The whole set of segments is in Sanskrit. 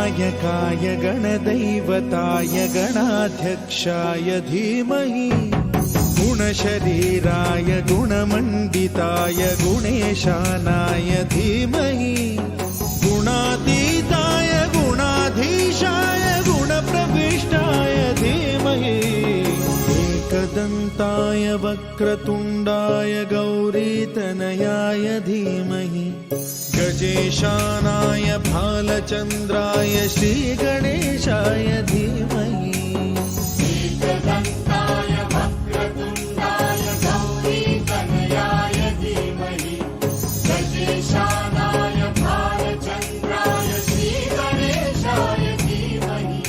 गणनायकाय गणदैवताय गणाध्यक्षाय धीमहि गुणशरीराय गुणमण्डिताय गुणेशानाय धीमहि गुणातीताय गुणाधीशाय गुणप्रविष्टाय धीमहि एकदन्ताय वक्रतुण्डाय गौरीतनयाय धीमहि गजेशानाय भालचन्द्राय श्रीगणेशाय धीमहि एकदन्ताय वक्रतुण्डाय गौरीतनयाय धीमहि गजेशानाय भालचन्द्राय श्रीगणेशाय धीमहि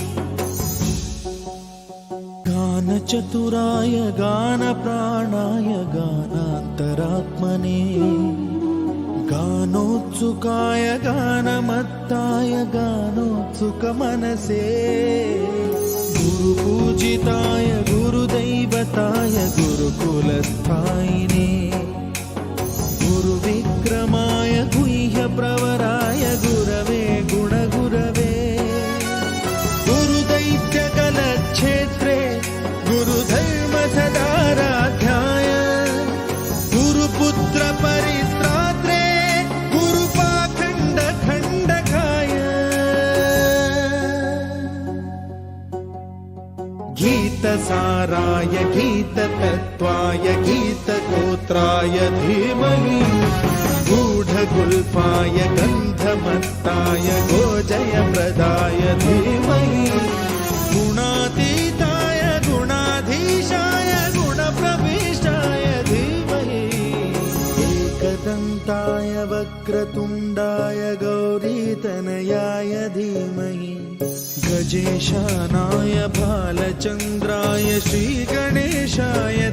गानचतुराय गानप्राणाय गानान्तरात्मने गानोत्सुकाय गानमत्ताय गानोत्सुकमनसे गुरुपूजिताय गुरुदैवताय गुरुकुलस्थायिने गुरुविक्रमाय गुह्यप्रवराय गुरवे गुणगुरवे गुरुदैत्यकलक्षेत्रे गुरुधर्मसदाराध्याय गुरुपुत्र परित्रात्रे गुरुपाखण्डखण्डकाय गीतसाराय गीततत्त्वाय गीतगोत्राय धीमहि गूढगुल्फाय गन्धमत्ताय गोजयप्रदाय धीमहि गुणातीताय गुणाधीशाय गुणप्रविष्टाय धीमहि एकदन्ताय वक्रतुण्डाय गौरीतनयाय धीमहि गजेशानाय भालचन्द्राय श्रीगणेशाय